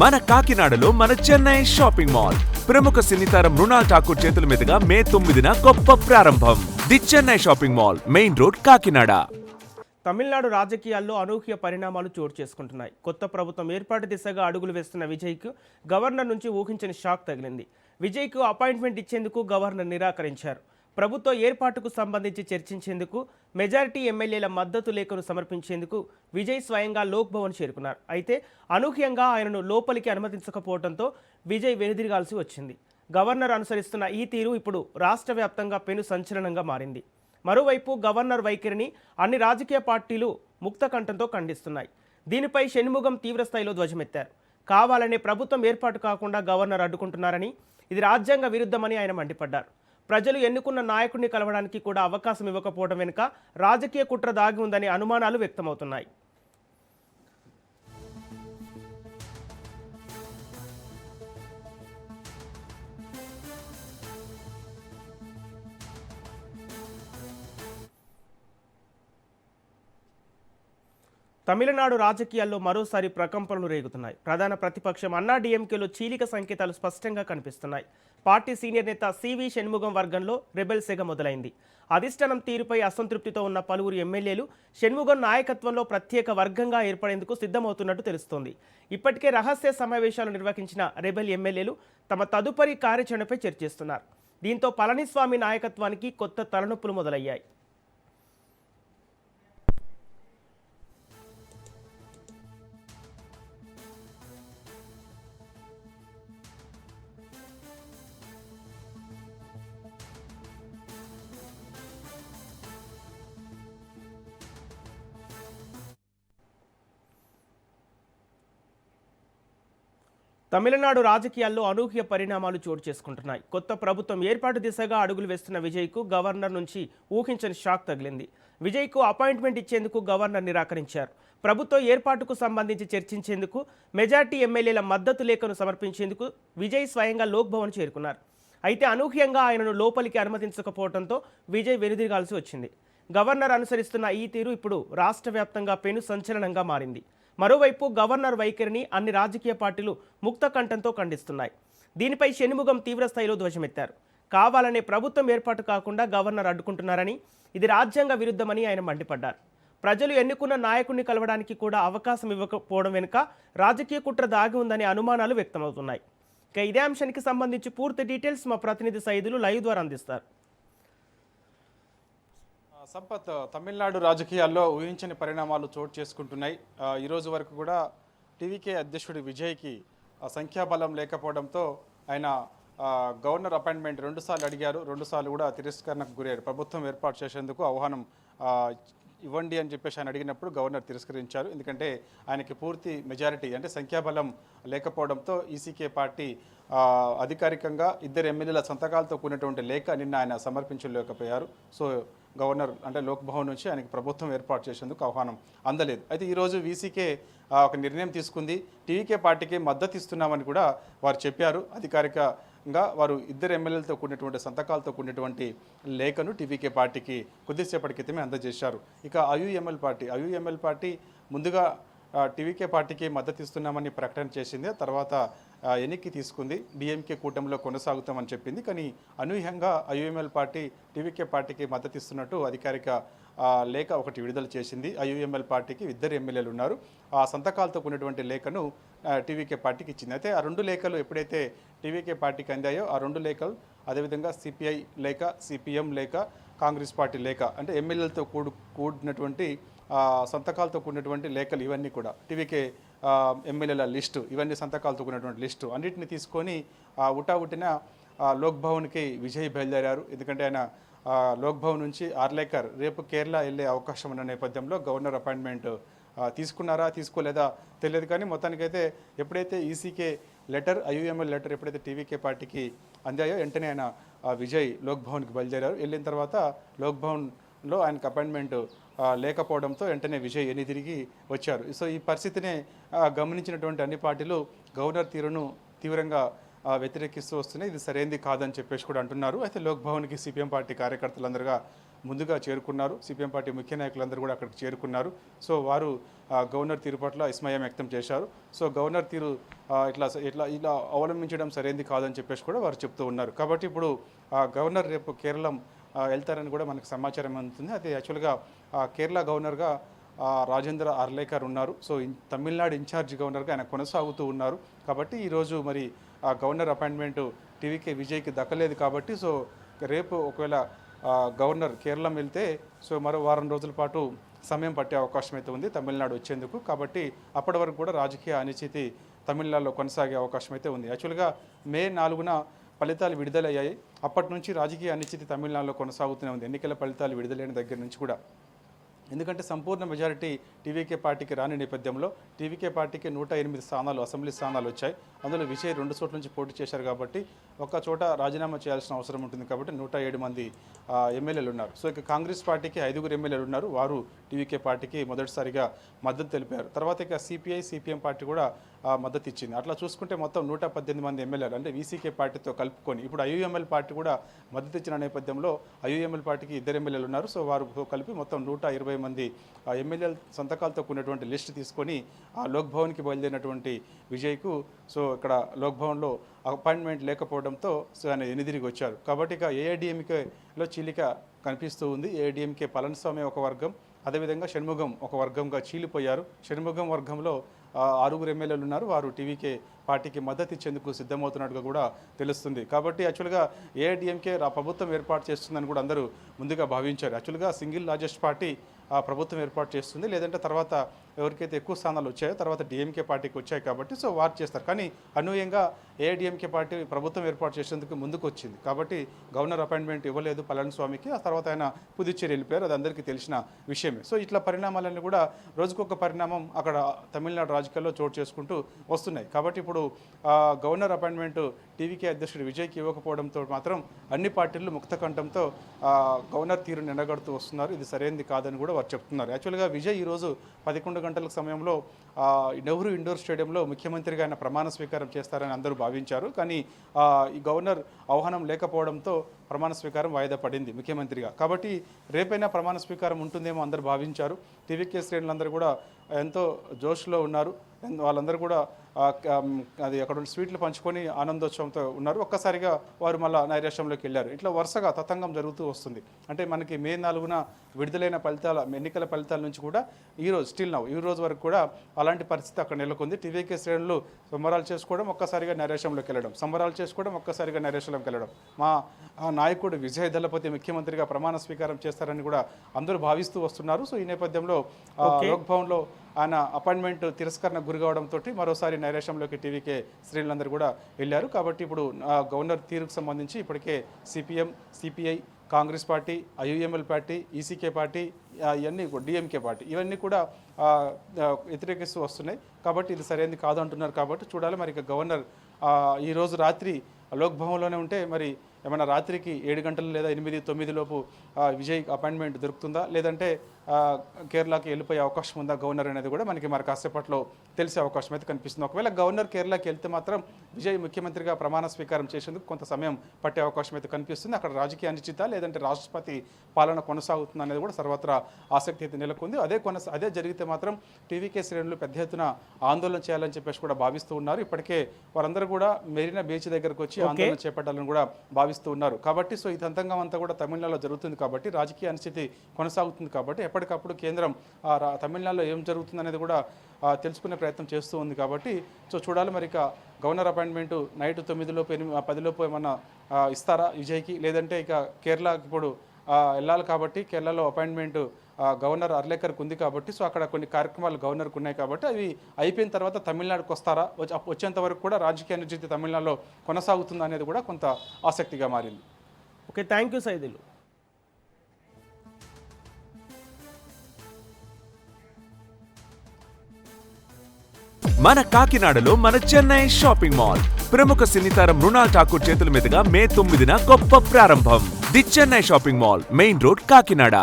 మన కాకినాడలో మన చెన్నై షాపింగ్ మాల్ ప్రముఖ సినీ తారం మృణాల్ ఠాకూర్ చేతుల మీదుగా మే 9న గొప్ప ప్రారంభం. The Chennai shopping mall, main road, Kakinada. Tamil Nadu రాజకీయాల్లో అనూహ్య పరిణామాలు చోటు చేసుకుంటున్నాయి. కొత్త ప్రభుత్వం ఏర్పాటు దిశగా అడుగులు వేస్తున్న విజయ్కు గవర్నర్ నుంచి ఊహించని షాక్ తగిలింది. విజయ్కు అపాయింట్మెంట్ ఇచ్చేందుకు గవర్నర్ నిరాకరించారు. ప్రభుత్వ ఏర్పాటుకు సంబంధించి చర్చించేందుకు మెజారిటీ ఎమ్మెల్యేల మద్దతు లేఖను సమర్పించేందుకు విజయ్ స్వయంగా లోక్ భవన్ చేరుకున్నారు. అయితే అనూహ్యంగా ఆయనను లోపలికి అనుమతించకపోవడంతో విజయ్ వెనుదిరగాల్సి వచ్చింది. గవర్నర్ అనుసరిస్తున్న ఈ తీరు ఇప్పుడు రాష్ట్ర వ్యాప్తంగా పెను సంచలనంగా మారింది. మరోవైపు గవర్నర్ వైఖరిని అన్ని రాజకీయ పార్టీలు ముక్తకంఠంతో ఖండిస్తున్నాయి. దీనిపై షణ్ముగం తీవ్రస్థాయిలో ధ్వజమెత్తారు. కావాలనే ప్రభుత్వం ఏర్పాటు కాకుండా గవర్నర్ అడ్డుకుంటున్నారని, ఇది రాజ్యాంగ విరుద్ధమని ఆయన మండిపడ్డారు. ప్రజలు ఎన్నుకున్న నాయకుడిని కలవడానికి కూడా అవకాశం ఇవ్వకపోవడం వెనుక రాజకీయ కుట్ర దాగి ఉందని అనుమానాలు వ్యక్తమవుతున్నాయి. తమిళనాడు రాజకీయాల్లో మరోసారి ప్రకంపనలు రేగుతున్నాయి. ప్రధాన ప్రతిపక్షం అన్నాడీఎంకేలో చీలిక సంకేతాలు స్పష్టంగా కనిపిస్తున్నాయి. పార్టీ సీనియర్ నేత సివి షణ్ముగం వర్గంలో రెబెల్ సెగ మొదలైంది. అధిష్టానం తీరుపై అసంతృప్తితో ఉన్న పలువురు ఎమ్మెల్యేలు షణ్ముగం నాయకత్వంలో ప్రత్యేక వర్గంగా ఏర్పడేందుకు సిద్ధమవుతున్నట్టు తెలుస్తోంది. ఇప్పటికే రహస్య సమావేశాలు నిర్వహించిన రెబెల్ ఎమ్మెల్యేలు తమ తదుపరి కార్యాచరణపై చర్చిస్తున్నారు. దీంతో పళనిస్వామి నాయకత్వానికి కొత్త తలనొప్పులు మొదలయ్యాయి. తమిళనాడు రాజకీయాల్లో అనూహ్య పరిణామాలు చోటు చేసుకుంటున్నాయి. కొత్త ప్రభుత్వం ఏర్పాటు దిశగా అడుగులు వేస్తున్న విజయ్కు గవర్నర్ నుంచి ఊహించని షాక్ తగిలింది. విజయ్కు అపాయింట్మెంట్ ఇచ్చేందుకు గవర్నర్ నిరాకరించారు. ప్రభుత్వ ఏర్పాటుకు సంబంధించి చర్చించేందుకు మెజార్టీ ఎమ్మెల్యేల మద్దతు లేఖను సమర్పించేందుకు విజయ్ స్వయంగా లోక్ భవన్ చేరుకున్నారు. అయితే అనూహ్యంగా ఆయనను లోపలికి అనుమతించకపోవడంతో విజయ్ వెనుదిరగాల్సి వచ్చింది. గవర్నర్ అనుసరిస్తున్న ఈ తీరు ఇప్పుడు రాష్ట్ర వ్యాప్తంగా పెను సంచలనంగా మారింది. మరోవైపు గవర్నర్ వైఖరిని అన్ని రాజకీయ పార్టీలు ముక్తకంఠంతో ఖండిస్తున్నాయి. దీనిపై షణ్ముగం తీవ్రస్థాయిలో ధ్వజమెత్తారు. కావాలనే ప్రభుత్వం ఏర్పాటు కాకుండా గవర్నర్ అడ్డుకుంటున్నారని, ఇది రాజ్యాంగ విరుద్ధమని ఆయన మండిపడ్డారు. ప్రజలు ఎన్నుకున్న నాయకుడిని కలవడానికి కూడా అవకాశం ఇవ్వకపోవడం వెనుక రాజకీయ కుట్ర దాగి ఉందనే అనుమానాలు వ్యక్తమవుతున్నాయి. ఇక ఇదే అంశానికి సంబంధించి పూర్తి డీటెయిల్స్ మా ప్రతినిధి సైదులు లైవ్ ద్వారా అందిస్తారు. సంపత్, తమిళనాడు రాజకీయాల్లో ఊహించని పరిణామాలు చోటు చేసుకుంటున్నాయి. ఈరోజు వరకు కూడా టీవీకే అధ్యక్షుడు విజయ్కి సంఖ్యాబలం లేకపోవడంతో ఆయన గవర్నర్ అపాయింట్మెంట్ 2 సార్లు అడిగారు. 2 సార్లు కూడా తిరస్కరణకు గురయ్యారు. ప్రభుత్వం ఏర్పాటు చేసేందుకు ఆహ్వానం ఇవ్వండి అని చెప్పేసి ఆయన అడిగినప్పుడు గవర్నర్ తిరస్కరించారు. ఎందుకంటే ఆయనకి పూర్తి మెజారిటీ అంటే సంఖ్యాబలం లేకపోవడంతో ఈసీకే పార్టీ అధికారికంగా 2 ఎమ్మెల్యేల సంతకాలతో కూడినటువంటి లేఖ నిన్న ఆయన సమర్పించలేకపోయారు. సో గవర్నర్ అంటే లోక్ భవన్ నుంచి ఆయనకి ప్రభుత్వం ఏర్పాటు చేసేందుకు ఆహ్వానం అందలేదు. అయితే ఈరోజు వీసీకే ఒక నిర్ణయం తీసుకుంది. టీవీకే పార్టీకి మద్దతు ఇస్తున్నామని కూడా వారు చెప్పారు. అధికారికంగా వారు 2 ఎమ్మెల్యేలతో కూడినటువంటి సంతకాలతో కూడినటువంటి లేఖను టీవీకే పార్టీకి కొద్దిసేపటి క్రితమే అందజేశారు. ఇక ఐయుఎంఎల్ పార్టీ ముందుగా టీవీకే పార్టీకి మద్దతు ఇస్తున్నామని ప్రకటన చేసింది. తర్వాత ఎన్నిక తీసుకుంది. డిఎంకే కూటమిలో కొనసాగుతామని చెప్పింది. కానీ అనూహ్యంగా ఐయుఎంఎల్ పార్టీ టీవీకే పార్టీకి మద్దతు ఇస్తున్నట్టు అధికారిక లేఖ ఒకటి విడుదల చేసింది. ఐయుఎంఎల్ పార్టీకి 2 ఎమ్మెల్యేలు ఉన్నారు. ఆ సంతకాలతో కూడినటువంటి లేఖను టీవీకే పార్టీకి ఇచ్చింది. అయితే ఆ 2 లేఖలు ఎప్పుడైతే టీవీకే పార్టీకి అందాయో ఆ 2 లేఖలు అదేవిధంగా సిపిఐ లేఖ, సిపిఎం లేఖ, కాంగ్రెస్ పార్టీ లేఖ అంటే ఎమ్మెల్యేలతో కూడినటువంటి సంతకాలతో కూడినటువంటి లేఖలు ఇవన్నీ కూడా టీవీకే ఎమ్మెల్యేల లిస్టు, ఇవన్నీ సంతకాలతో కూడినటువంటి లిస్టు అన్నింటిని తీసుకొని ఉటావుటిన లోక్ భవన్కి విజయ్ బయలుదేరారు. ఎందుకంటే ఆయన లోక్ భవన్ నుంచి ఆర్లేకర్ రేపు కేరళ వెళ్ళే అవకాశం ఉన్న నేపథ్యంలో గవర్నర్ అపాయింట్మెంట్ తీసుకున్నారా తీసుకోలేదా తెలియదు. కానీ మొత్తానికైతే ఎప్పుడైతే ఈసీకే లెటర్, ఐయుఎంఎల్ లెటర్ ఎప్పుడైతే టీవీకే పార్టీకి అందాయో వెంటనే ఆయన విజయ్ లోక్ భవన్కి బయలుదేరారు. వెళ్ళిన తర్వాత లోక్ భవన్లో ఆయనకు అపాయింట్మెంట్ లేకపోవడంతో వెంటనే విజయ్ తిరిగి వచ్చారు. సో ఈ పరిస్థితిని గమనించినటువంటి అన్ని పార్టీలు గవర్నర్ తీరును తీవ్రంగా వ్యతిరేకిస్తూ వస్తున్నాయి. ఇది సరైనది కాదని చెప్పేసి కూడా అంటున్నారు. అయితే లోక్ భవన్కి సిపిఎం పార్టీ కార్యకర్తలందరూ ముందుగా చేరుకున్నారు. సిపిఎం పార్టీ ముఖ్య నాయకులందరూ కూడా అక్కడికి చేరుకున్నారు. సో వారు గవర్నర్ తీరు పట్ల విస్మయం వ్యక్తం చేశారు. సో గవర్నర్ తీరు ఇలా అవలంబించడం సరైనది కాదని చెప్పేసి కూడా వారు చెప్తూ ఉన్నారు. కాబట్టి ఇప్పుడు గవర్నర్ రేపు కేరళం వెళ్తారని కూడా మనకు సమాచారం అందుతుంది. అది యాక్చువల్గా కేరళ గవర్నర్గా రాజేంద్ర అర్లేకర్ ఉన్నారు. సో తమిళనాడు ఇన్ఛార్జ్ గవర్నర్గా ఆయన కొనసాగుతూ ఉన్నారు. కాబట్టి ఈరోజు మరి గవర్నర్ అపాయింట్మెంటు టీవీకే విజయ్కి దక్కలేదు. కాబట్టి సో రేపు ఒకవేళ గవర్నర్ కేరళం వెళ్తే సో మరో వారం రోజుల పాటు సమయం పట్టే అవకాశం అయితే ఉంది తమిళనాడు వచ్చేందుకు. కాబట్టి అప్పటి వరకు కూడా రాజకీయ అనిశ్చితి తమిళనాడులో కొనసాగే అవకాశం అయితే ఉంది. యాక్చువల్గా మే 4న ఫలితాలు విడుదలయ్యాయి. అప్పటి నుంచి రాజకీయ అనిశ్చితి తమిళనాడులో కొనసాగుతూనే ఉంది. ఎన్నికల ఫలితాలు విడుదలైన దగ్గర నుంచి కూడా. ఎందుకంటే సంపూర్ణ మెజారిటీ టీవీకే పార్టీకి రాని నేపథ్యంలో టీవీకే పార్టీకి 108 స్థానాలు అసెంబ్లీ స్థానాలు వచ్చాయి. అందులో విజయ్ 2 చోట్ల నుంచి పోటీ చేశారు. కాబట్టి ఒక చోట రాజీనామా చేయాల్సిన అవసరం ఉంటుంది. కాబట్టి 107 మంది ఎమ్మెల్యేలు ఉన్నారు. సో ఇక కాంగ్రెస్ పార్టీకి 5 ఎమ్మెల్యేలు ఉన్నారు. వారు టీవీకే పార్టీకి మొదటిసారిగా మద్దతు తెలిపారు. తర్వాత ఇక సిపిఐ సిపిఎం పార్టీ కూడా మద్దతు ఇచ్చింది. అట్లా చూసుకుంటే మొత్తం 118 మంది ఎమ్మెల్యేలు అంటే వీసీకే పార్టీతో కలుపుకొని ఇప్పుడు ఐయుఎంఎల్ పార్టీ కూడా మద్దతు ఇచ్చిన నేపథ్యంలో ఐయుఎంఎల్ పార్టీకి 2 ఎమ్మెల్యేలు ఉన్నారు. సో వారు కలిపి మొత్తం 120 మంది ఎమ్మెల్యేల సంతకాలతో కూడినటువంటి లిస్ట్ తీసుకొని లోక్ భవన్కి బయలుదేరినటువంటి విజయ్కు సో ఇక్కడ లోక్ భవన్లో అపాయింట్మెంట్ లేకపోవడంతో సో ఆయన ఎనిదిరిగి వచ్చారు. కాబట్టి ఇక ఏఐడిఎంకేలో చీలిక కనిపిస్తూ ఉంది. ఏఐడిఎంకే పళనిస్వామి ఒక వర్గం, అదేవిధంగా షణ్ముగం ఒక వర్గంగా చీలిపోయారు. షణ్ముగం వర్గంలో 6 ఎమ్మెల్యేలు ఉన్నారు. వారు టీవీకే పార్టీకి మద్దతు ఇచ్చేందుకు సిద్ధమవుతున్నట్టుగా కూడా తెలుస్తుంది. కాబట్టి యాక్చువల్గా ఏఐడిఎంకే ప్రభుత్వం ఏర్పాటు చేస్తుందని కూడా అందరూ ముందుగా భావించారు. యాక్చువల్గా సింగిల్ లార్జెస్ట్ పార్టీ ప్రభుత్వం ఏర్పాటు చేస్తుంది, లేదంటే తర్వాత ఎవరికైతే ఎక్కువ స్థానాలు వచ్చాయో తర్వాత డిఎంకే పార్టీకి వచ్చాయి. కాబట్టి సో వారు చేస్తారు. కానీ అనూహ్యంగా ఏఐడిఎంకే పార్టీ ప్రభుత్వం ఏర్పాటు చేసేందుకు ముందుకు వచ్చింది. కాబట్టి గవర్నర్ అపాయింట్మెంట్ ఇవ్వలేదు పళనిస్వామికి. ఆ తర్వాత ఆయన పుదుచ్చేరి వెళ్ళిపోయారు. అది అందరికీ తెలిసిన విషయమే. సో ఇట్లా పరిణామాలన్నీ కూడా రోజుకొక పరిణామం అక్కడ తమిళనాడు రాజకీయాల్లో చోటు చేసుకుంటూ వస్తున్నాయి. కాబట్టి ఇప్పుడు గవర్నర్ అపాయింట్మెంట్ టీవీకే అధ్యక్షుడు విజయ్కి ఇవ్వకపోవడంతో మాత్రం అన్ని పార్టీలు ముక్తకంఠంతో గవర్నర్ తీరును ఎండగడుతూ వస్తున్నారు. ఇది సరైనది కాదని కూడా వారు చెప్తున్నారు. యాక్చువల్గా విజయ్ ఈరోజు 11 గంటల సమయంలో నెహ్రూ ఇండోర్ స్టేడియంలో ముఖ్యమంత్రిగా ఆయన ప్రమాణ స్వీకారం చేస్తారని అందరూ భావించారు. కానీ ఈ గవర్నర్ ఆహ్వానం లేకపోవడంతో ప్రమాణ స్వీకారం వాయిదా పడింది ముఖ్యమంత్రిగా. కాబట్టి రేపైనా ప్రమాణ స్వీకారం ఉంటుందేమో అందరూ భావించారు. టీవీకే శ్రేణులందరూ కూడా ఎంతో జోష్లో ఉన్నారు. వాళ్ళందరూ కూడా అది అక్కడ స్వీట్లు పంచుకొని ఆనందోత్సవంతో ఉన్నారు. ఒక్కసారిగా వారు మళ్ళీ నైరాశ్యంలోకి వెళ్ళారు. ఇట్లా వరుసగా తతంగం జరుగుతూ వస్తుంది. అంటే మనకి మే 4న విడుదలైన ఎన్నికల ఫలితాల నుంచి కూడా ఈరోజు ఈ రోజు వరకు కూడా అలాంటి పరిస్థితి అక్కడ నెలకొంది. టీవీకే శ్రేణులు సంబరాలు చేసుకోవడం, ఒక్కసారిగా నైరాశ్యంలోకి వెళ్ళడం, సంబరాలు చేసుకోవడం, ఒక్కసారిగా నైరాశ్యంలోకి వెళ్ళడం. మా నాయకుడు విజయ్ దళపతి ముఖ్యమంత్రిగా ప్రమాణ స్వీకారం చేస్తారని కూడా అందరూ భావిస్తూ వస్తున్నారు. సో ఈ నేపథ్యంలో లోక్ భవన్లో ఆయన అపాయింట్మెంట్ తిరస్కరణ గురి కావడంతో మరోసారి నైరాశ్యంలోకి టీవీకే శ్రేణులందరూ కూడా వెళ్ళారు. కాబట్టి ఇప్పుడు గవర్నర్ తీరుకు సంబంధించి ఇప్పటికే CPM, CPI, Congress party, IUML party, ECK party, ఇవన్నీ డిఎంకే పార్టీ ఇవన్నీ కూడా వ్యతిరేకిస్తూ వస్తున్నాయి. కాబట్టి ఇది సరైనది కాదు అంటున్నారు. కాబట్టి చూడాలి మరి ఇక గవర్నర్ ఈరోజు రాత్రి లోక్ భవన్లోనే ఉంటే మరి ఏమైనా రాత్రికి 7 గంటలు లేదా 8, 9 లోపు విజయ్ అపాయింట్మెంట్ దొరుకుతుందా, లేదంటే కేరళకి వెళ్ళిపోయే అవకాశం ఉందా గవర్నర్ అనేది కూడా మనకి మరి కాసేపట్లో తెలిసే అవకాశం అయితే కనిపిస్తుంది. ఒకవేళ గవర్నర్ కేరళకి వెళ్తే మాత్రం విజయ్ ముఖ్యమంత్రిగా ప్రమాణ స్వీకారం చేసేందుకు కొంత సమయం పట్టే అవకాశం అయితే కనిపిస్తుంది. అక్కడ రాజకీయ అనిశ్చిత లేదంటే రాష్ట్రపతి పాలన కొనసాగుతుంది అనేది కూడా సర్వత్రా ఆసక్తి అయితే నెలకొంది. అదే జరిగితే మాత్రం టీవీకే శ్రేణులు పెద్ద ఎత్తున ఆందోళన చేయాలని చెప్పేసి కూడా భావిస్తూ ఉన్నారు. ఇప్పటికే వారందరూ కూడా మెరీనా బీచ్ దగ్గరకు వచ్చి ఆందోళన చేపట్టాలని కూడా భావిస్తూ ఉన్నారు. కాబట్టి సో ఈ తంతంగం అంతా కూడా తమిళనాడులో జరుగుతుంది. కాబట్టి రాజకీయ అనిశ్చితి కొనసాగుతుంది. కాబట్టి ఎప్పటికప్పుడు కేంద్రం తమిళనాడులో ఏం జరుగుతుంది అనేది కూడా తెలుసుకునే ప్రయత్నం చేస్తూ ఉంది. కాబట్టి సో చూడాలి మరి ఇక గవర్నర్ అపాయింట్మెంట్ నైట్ 9 లోపు 10 లోపు ఏమన్నా ఇస్తారా విజయ్కి, లేదంటే ఇక కేరళకి ఇప్పుడు వెళ్ళాలి. కాబట్టి కేరళలో అపాయింట్మెంట్ గవర్నర్ అర్లేకర్కి ఉంది. కాబట్టి సో అక్కడ కొన్ని కార్యక్రమాలు గవర్నర్కి ఉన్నాయి. కాబట్టి అవి అయిపోయిన తర్వాత తమిళనాడుకు వస్తారా, వచ్చేంత వరకు కూడా రాజకీయ అనిశ్చితి తమిళనాడులో కొనసాగుతుంది అనేది కూడా కొంత ఆసక్తిగా మారింది. Okay, thank you Saidulu. మన కాకినాడలో మన చెన్నై షాపింగ్ మాల్ ప్రముఖ సినీతారం మృణాల్ ఠాకూర్ చేతుల మీదుగా మే 9న గొప్ప ప్రారంభం. The Chennai shopping mall, main road, Kakinada.